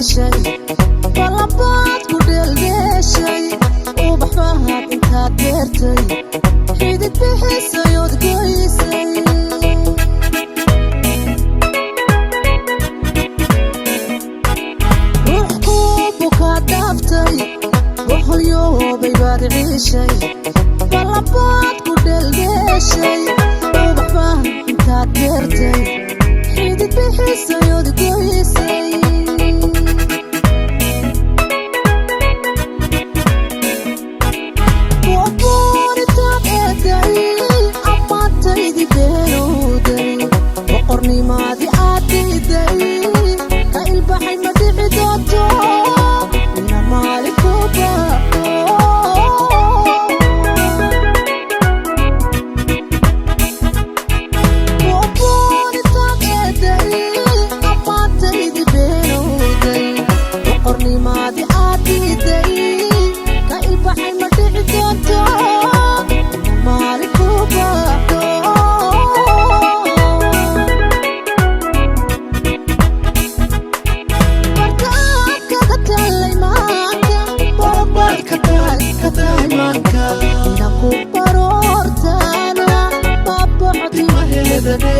شيء طلبات كل الشيء وبحبها انت ديرتي حيدت بحس يود كويسي روح كوبك دافتي روح اليوم بيباد عيشي طلبات كل الشيء وبحبها انت ديرتي حيدت بحس يود كويسي وقرني ماضي عديدي كالبحر ما تبدوتو من مالك وباقو وقرني تاقيدي أما تيدي بينودي وقرني ماضي عديدي كالبحر ما تبدوتو من مالك وباقو inaku barortana babacdi mahedane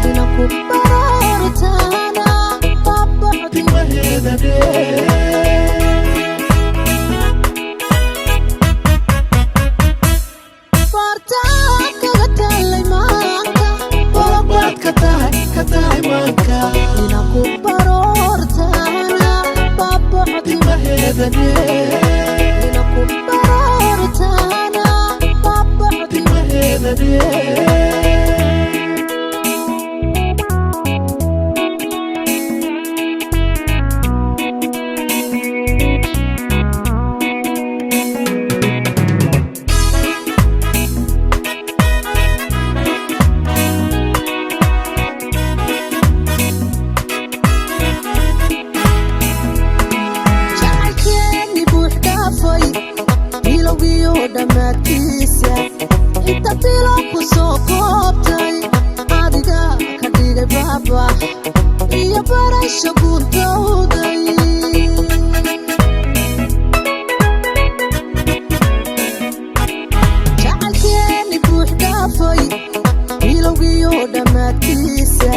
inaku barortana babacdi mahedane fartaan kaga talay maanka babad katahay maanka inaku barortana babacdi mahedane inta bilo ku soo koobtay adiga ka dhigay baaba iyo barasho guntooday jacaylkeeni buux dhaafay bilowgiyo dhammaadkiisa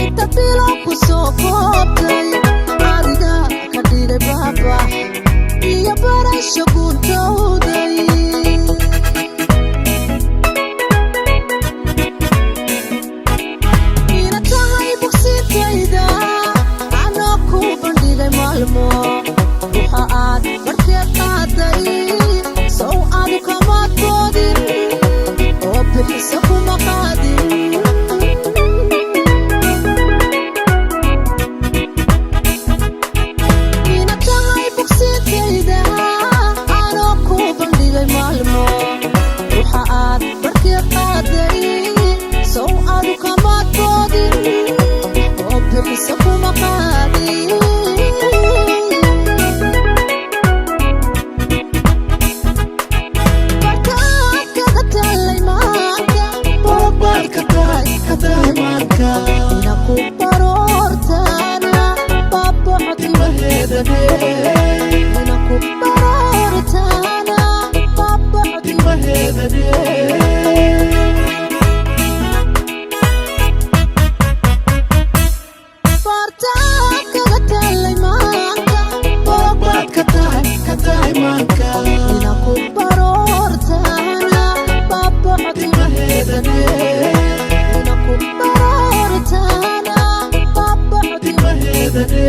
inta bilo ku soo koobtay adiga ka dhigay baaba iyo barasho guntooday waxa aad markii qaaday soo aad kama doodin oo bixisa kuma qaadin ina tahay bogsiintayda anoo ku bandhigay maalmo waxa aad markii qaaday soo aad kama doodin oo bixisa kuma qaadin inaku barortana babacdi mahedane inaku barortana babacdi mahedane fartaan kaga talay maanka babad katahay maanka inaku barortana babacdi mahedane inaku barortana babacdi mahedane